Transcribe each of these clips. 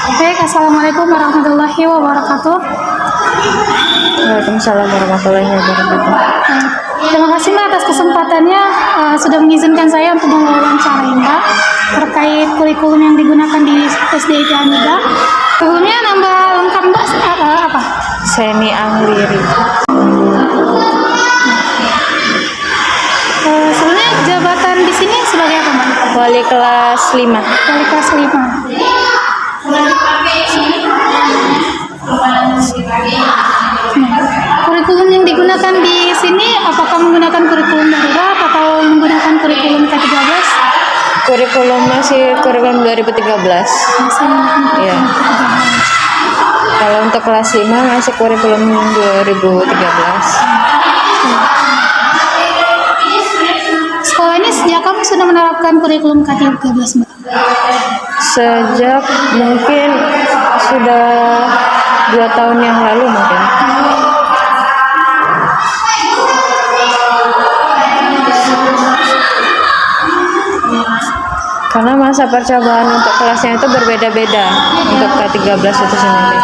Baik, Assalamualaikum warahmatullahi wabarakatuh. Waalaikumsalam warahmatullahi wabarakatuh. Terima kasih Mbak atas kesempatannya sudah mengizinkan saya untuk mewawancarai Mbak terkait kurikulum yang digunakan di SDIT Amida. Sebelumnya nama lengkap Mbak apa? Seni Angliri. Sebelumnya jabatan di sini sebagai apa Mbak? Wali kelas 5. Wali kelas 5. Kurikulum yang digunakan di sini apakah menggunakan kurikulum darurat atau menggunakan kurikulum K13? Kurikulum masih kurikulum 2013. Iya. Kalau untuk kelas 5 masih kurikulum 2013. Sekolah ini sejak kamu sudah menerapkan kurikulum K13 Mbak? Sejak mungkin sudah 2 tahun yang lalu mungkin. Karena masa percobaan untuk kelasnya itu berbeda-beda untuk K13 itu sendiri.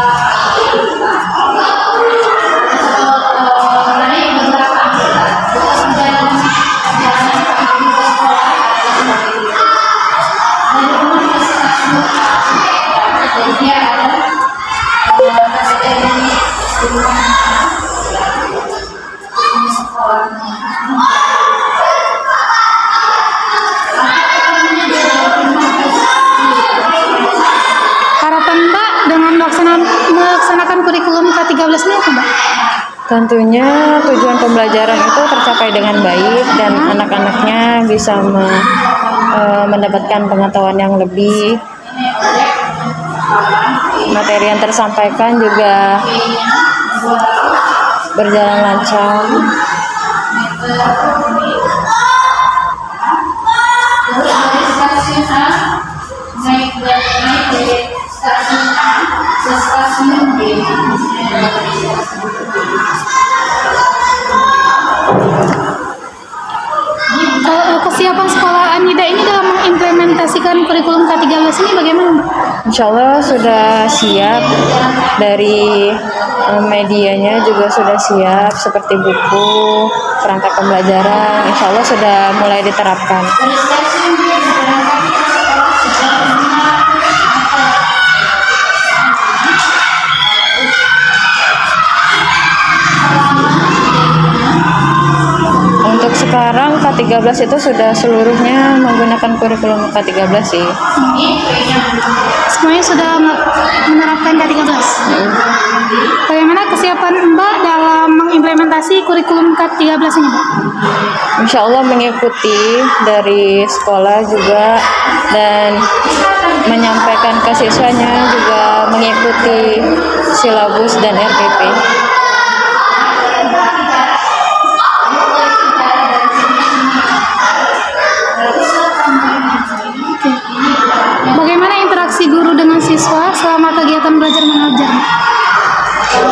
Harapan Mbak dengan melaksanakan kurikulum K13 ini apa Mbak? Tentunya tujuan pembelajaran itu tercapai dengan baik dan anak-anaknya bisa mendapatkan pengetahuan yang lebih. Materi yang tersampaikan juga berjalan lancar. Kesiapan sekolah Anida ini dalam mengimplementasikan kurikulum K13 ini bagaimana Mbak? Insya Allah sudah siap, dari medianya juga sudah siap seperti buku, perangkat pembelajaran, insya Allah sudah mulai diterapkan. Untuk sekarang K13 itu sudah seluruhnya menggunakan kurikulum K13 sih. Semuanya sudah menerapkan K13. Bagaimana kesiapan Mbak dalam mengimplementasi kurikulum K13 ini Mbak? Insya Allah mengikuti dari sekolah juga dan menyampaikan ke siswanya juga mengikuti silabus dan RPP. Bagaimana interaksi guru dengan siswa selama kegiatan belajar mengajar?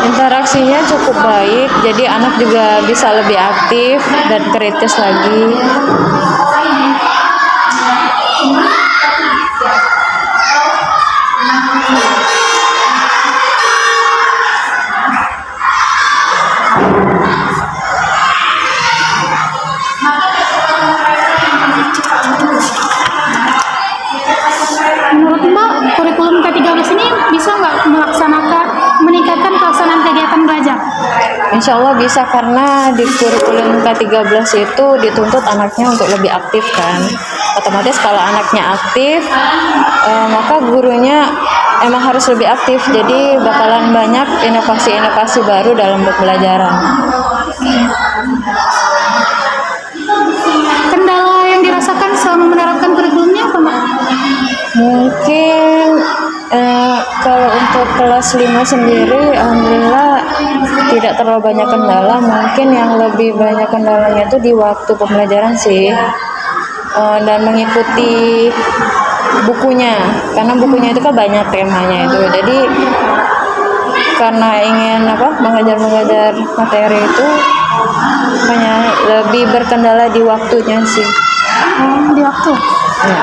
Interaksinya cukup baik, jadi anak juga bisa lebih aktif dan kritis lagi. Menurut Mbak, kurikulum K13 ini bisa nggak meningkatkan pelaksanaan kegiatan belajar? Insya Allah bisa, karena di kurikulum K13 itu dituntut anaknya untuk lebih aktif kan. Otomatis kalau anaknya aktif, maka gurunya emang harus lebih aktif. Jadi bakalan banyak inovasi-inovasi baru dalam pembelajaran. Kendala yang dirasakan selama menerapkan kurikulumnya apa Mbak? Mungkin kalau untuk kelas 5 sendiri, alhamdulillah tidak terlalu banyak kendala. Mungkin yang lebih banyak kendalanya itu di waktu pembelajaran sih, dan mengikuti bukunya, karena bukunya itu kan banyak temanya itu. Jadi karena ingin mengajar materi itu, hanya lebih berkendala di waktunya sih. Di waktu. Ya.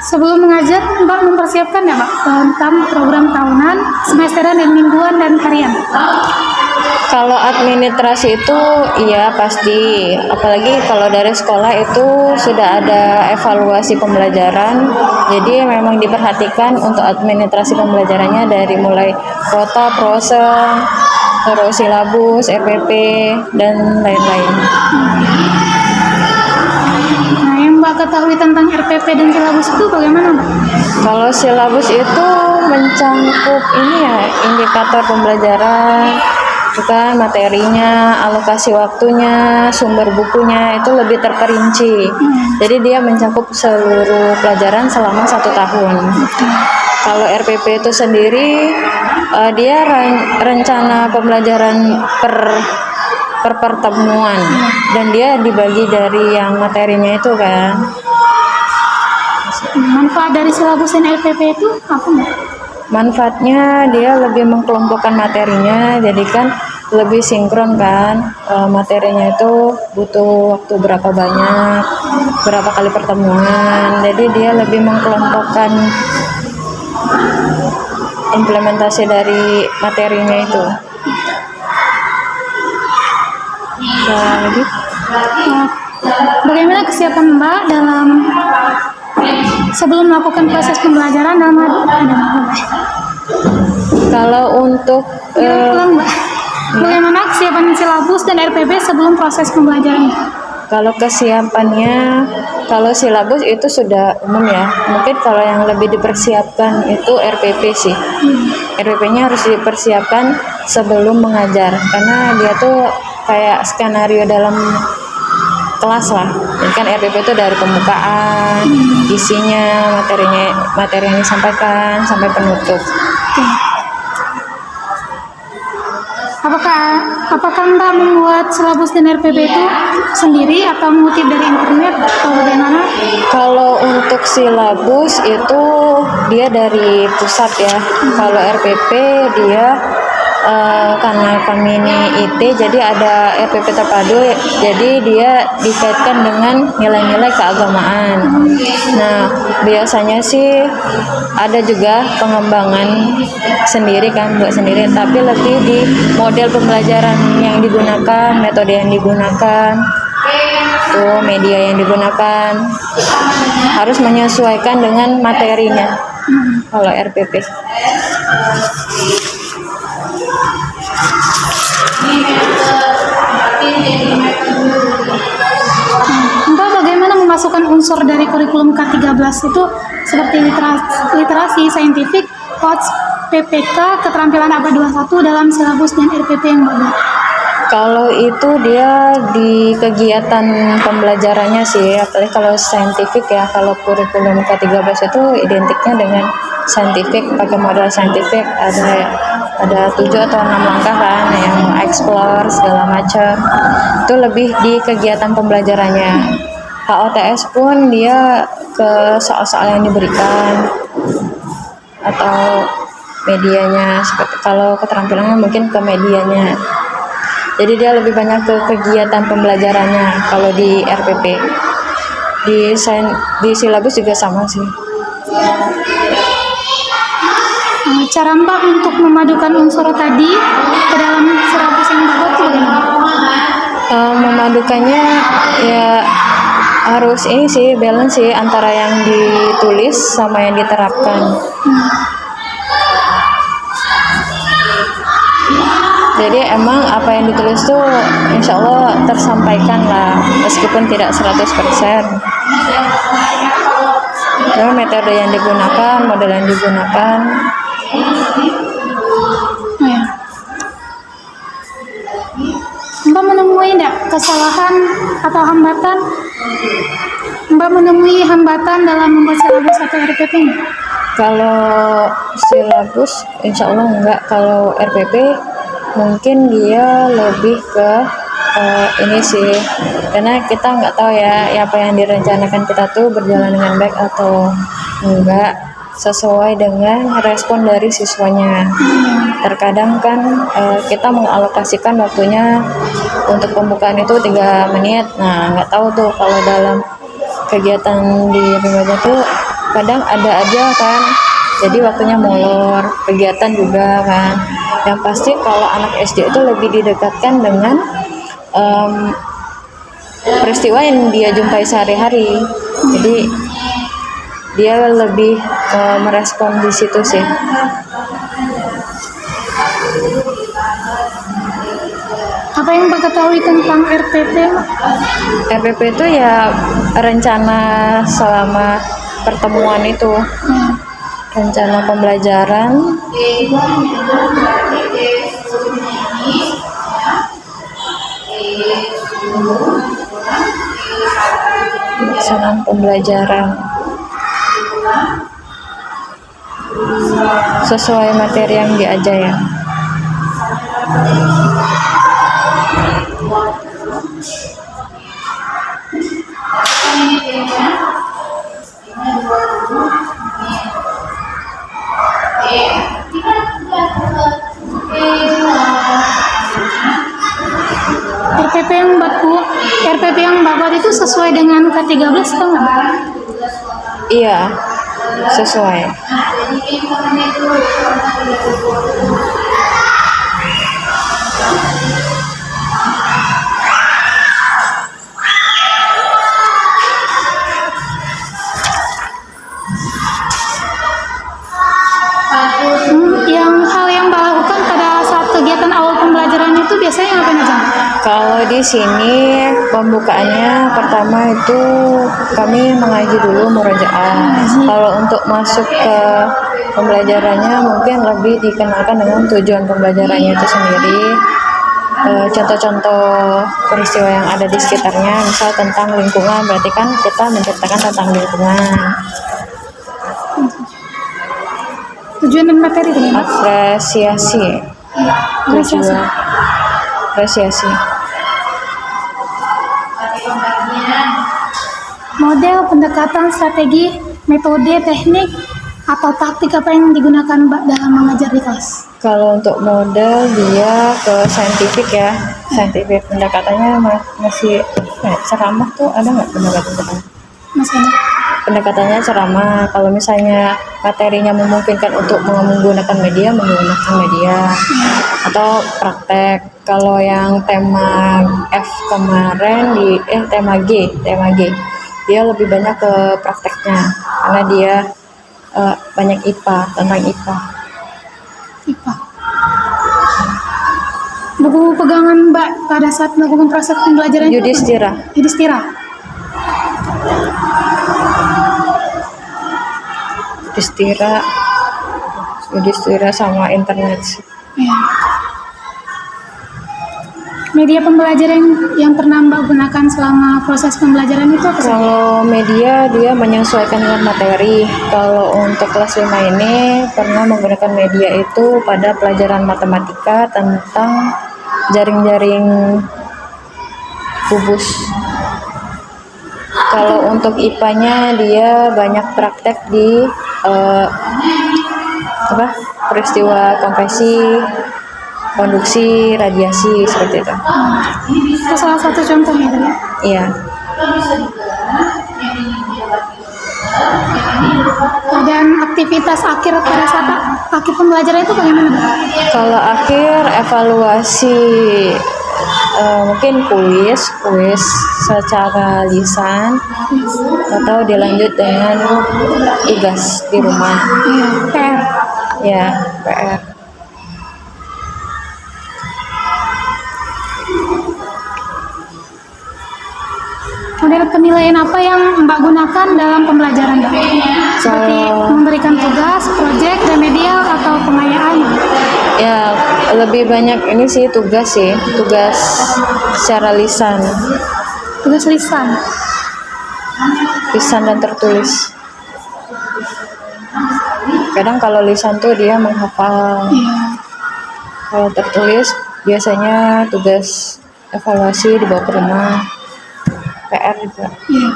Sebelum mengajar, Mbak mempersiapkan ya Mbak tentang program tahunan, semesteran, dan mingguan, dan harian? Kalau administrasi itu iya pasti, apalagi kalau dari sekolah itu sudah ada evaluasi pembelajaran, jadi memang diperhatikan untuk administrasi pembelajarannya dari mulai kuota, prosen, terus silabus, RPP, dan lain-lain. Nah, yang Mbak ketahui tentang RPP dan silabus itu bagaimana Mbak? Kalau silabus itu mencangkup ini ya, indikator pembelajaran, itu kan materinya, alokasi waktunya, sumber bukunya itu lebih terperinci. Jadi dia mencakup seluruh pelajaran selama 1 tahun. Kalau RPP itu sendiri dia rencana pembelajaran per pertemuan, dan dia dibagi dari yang materinya itu kan. Manfaat dari silabus dan RPP itu apa Mbak? Manfaatnya dia lebih mengkelompokkan materinya, jadi kan lebih sinkron kan. Materinya itu butuh waktu berapa banyak, berapa kali pertemuan, jadi dia lebih mengkelompokkan implementasi dari materinya itu. Jadi Bagaimana kesiapan Mbak dalam sebelum melakukan proses pembelajaran dalam kalau untuk ulang Mbak, bagaimana kesiapan silabus dan RPP sebelum proses pembelajaran? kalau kesiapannya, kalau silabus itu sudah umum ya. Mungkin kalau yang lebih dipersiapkan itu RPP sih. RPP-nya harus dipersiapkan sebelum mengajar, karena dia tuh kayak skenario dalam kelas lah. Jadi kan RPP itu dari pembukaan, isinya, materi yang disampaikan sampai penutup. Apakah Mbak membuat silabus dan RPP itu sendiri atau mengutip dari internet atau bagaimana? Kalau untuk silabus itu dia dari pusat ya. Kalau RPP dia karena kami ini IT, jadi ada RPP terpadu, jadi dia dikaitkan dengan nilai-nilai keagamaan. Nah, biasanya sih ada juga pengembangan sendiri kan, buat sendiri, tapi lebih di model pembelajaran yang digunakan, metode yang digunakan, tuh media yang digunakan harus menyesuaikan dengan materinya. Kalau RPP. Mbak bagaimana memasukkan unsur dari kurikulum K13 itu seperti literasi, saintifik, POTS, PPK, keterampilan ABA 21 dalam silabus dan RPP yang Mbak buat? Kalau itu dia di kegiatan pembelajarannya sih, apalagi kalau saintifik ya. Kalau kurikulum K13 itu identiknya dengan saintifik, pakai modal saintifik, ada 7 atau 6 langkah kan yang explore segala macam. Itu lebih di kegiatan pembelajarannya. HOTS pun dia ke soal-soal yang diberikan atau medianya, seperti kalau keterampilannya mungkin ke medianya. Jadi dia lebih banyak ke kegiatan pembelajarannya kalau di RPP. Di silabus juga sama sih. Cara Mbak untuk memadukan unsur tadi ke dalam silabus yang Mbak buat itu bagaimana? Memadukannya ya harus ini sih, balance sih antara yang ditulis sama yang diterapkan. Jadi emang apa yang ditulis tuh insya Allah tersampaikan lah, meskipun tidak 100%. Karena metode yang digunakan, model yang digunakan. Mbak menemui enggak kesalahan atau hambatan? Mbak menemui hambatan dalam membuat silabus atau RPP enggak? Kalau silabus insya Allah enggak. Kalau RPP mungkin dia lebih ke ini sih, karena kita nggak tahu ya apa yang direncanakan kita tuh berjalan dengan baik atau enggak. sesuai dengan respon dari siswanya. Terkadang kan kita mengalokasikan waktunya untuk pembukaan itu 3 menit. Nah, nggak tahu tuh kalau dalam kegiatan di remaja tuh kadang ada aja kan, jadi waktunya molor, kegiatan juga kan. Yang pasti kalau anak SD itu lebih didekatkan dengan peristiwa yang dia jumpai sehari-hari, jadi dia lebih merespon di situ sih. Apa yang Mbak ketahui tentang RPP? RPP itu ya rencana selama pertemuan itu, rencana pembelajaran, pelaksanaan pembelajaran sesuai materi yang diajar ya. RPP yang Mbak buat itu sesuai dengan K13 atau enggak? Iya, sesuai. Yang hal yang Mbak lakukan pada saat kegiatan awal pembelajaran itu biasanya ngapain aja? Kalau di sini pembukaannya pertama itu kami mengaji dulu murojaah. Kalau untuk masuk ke pembelajarannya mungkin lebih dikenalkan dengan tujuan pembelajarannya itu sendiri, contoh-contoh peristiwa yang ada di sekitarnya, misal tentang lingkungan, berarti kan kita menceritakan tentang lingkungan. Tujuan dan materi itu ya? Apresiasi. Tujuan apresiasi. Model, pendekatan, strategi, metode, teknik, atau taktik apa yang digunakan Mbak dalam mengajar di kelas? Kalau untuk model dia ke saintifik ya, saintifik. Pendekatannya masih ceramah tuh ada nggak pendekatan? Mas Banda? Pendekatannya ceramah. Kalau misalnya materinya memungkinkan untuk menggunakan media, menggunakan media. Atau praktek. Kalau yang tema F kemarin di tema G, dia lebih banyak ke prakteknya karena dia banyak IPA, tentang IPA. Buku pegangan Mbak pada saat melakukan proses pembelajaran itu Yudhistira. Yudhistira sama internet. Ya. Media pembelajaran yang pernah Mbak gunakan selama proses pembelajaran itu apa saja? Kalau media dia menyesuaikan dengan materi. Kalau untuk kelas 5 ini pernah menggunakan media itu pada pelajaran matematika tentang jaring-jaring kubus. Kalau untuk IPA-nya dia banyak praktek di peristiwa konveksi, konduksi, radiasi, seperti itu. Itu salah satu contohnya tadi. Iya. Dan aktivitas akhir pada saat akhir pembelajaran itu bagaimana? Kalau akhir evaluasi mungkin kuis secara lisan atau dilanjut dengan tugas di rumah. PR. Ya, PR. Model penilaian apa yang Mbak gunakan dalam pembelajaran Mbak? Seperti memberikan tugas, proyek, remedial, atau pengayaan? Ya, lebih banyak ini sih tugas secara lisan. Tugas lisan Dan tertulis. Kadang kalau lisan tuh dia menghafal. Iya. Kalau tertulis biasanya tugas evaluasi dibawa ke rumah. PR juga. Iya.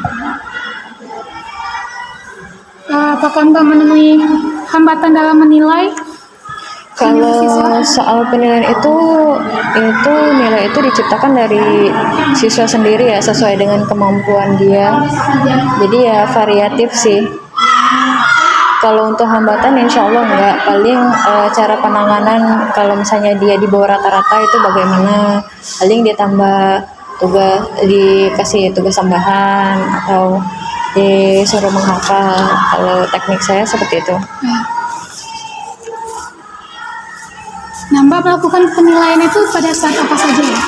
Apakah Mbak menemui hambatan dalam menilai? Kalau soal penilaian itu nilai itu diciptakan dari siswa sendiri ya, sesuai dengan kemampuan dia. Jadi ya variatif sih. Kalau untuk hambatan insya Allah enggak. Paling cara penanganan kalau misalnya dia di bawah rata-rata itu bagaimana. Paling dia tambah tugas, dikasih tugas tambahan atau disuruh menghafal. Kalau teknik saya seperti itu. Nah, Mbak melakukan penilaian itu pada saat apa saja ya?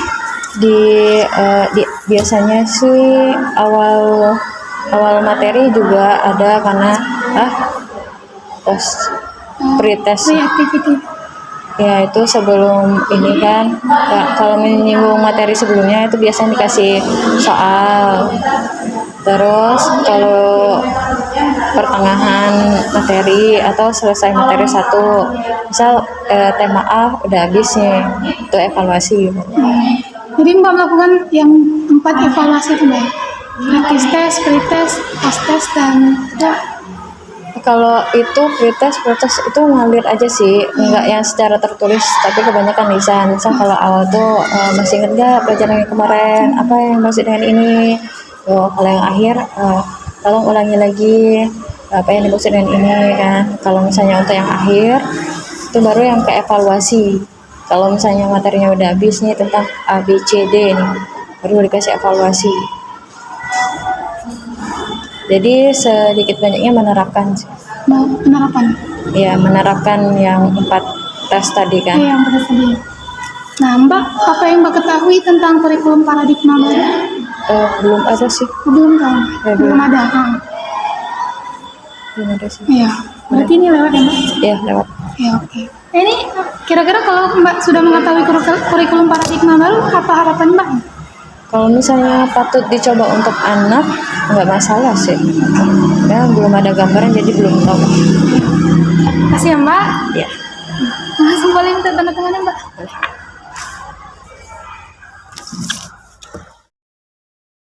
Biasanya sih awal materi juga ada karena pretest Pre-activity. ya, itu sebelum ini kan ya, kalau menyinggung materi sebelumnya itu biasanya dikasih soal. Terus kalau pertengahan materi atau selesai materi satu, misal tema A udah habis nih, itu evaluasi. Jadi Mbak melakukan yang 4 evaluasi itu Mbak? Practice test, pre-test, post-test, dan Kalau itu pretest itu ngalir aja sih, nggak yang secara tertulis, tapi kebanyakan lisan. Misal kalau awal tuh masih inget nggak pelajaran yang kemarin, apa yang maksud dengan ini. Kalau yang akhir tolong ulangi lagi apa yang dimaksud dengan ini kan. Kalau misalnya untuk yang akhir itu baru yang ke evaluasi. Kalau misalnya materinya udah habis nih tentang A, B, C, D nih, baru dikasih evaluasi. Jadi sedikit banyaknya menerapkan sih. penerapan. Ya, menerapkan yang 4 tes tadi kan. Iya, yang pada tadi. Nah, Mbak, apa yang Mbak ketahui tentang kurikulum paradigma baru? Belum ada sih. Belum tahu. Ya, Belum ada. Belum ada sih. Iya. Berarti ini lewat ya, Mbak? Ya, lewat. Ya, oke. Ini kira-kira kalau Mbak sudah mengetahui kurikulum paradigma baru, apa harapan Mbak? Kalau misalnya patut dicoba untuk anak, nggak masalah sih. Ya, belum ada gambaran jadi belum tahu. Terima kasih ya, Mbak. Ya. Langsung boleh minta tanda tangannya, Mbak.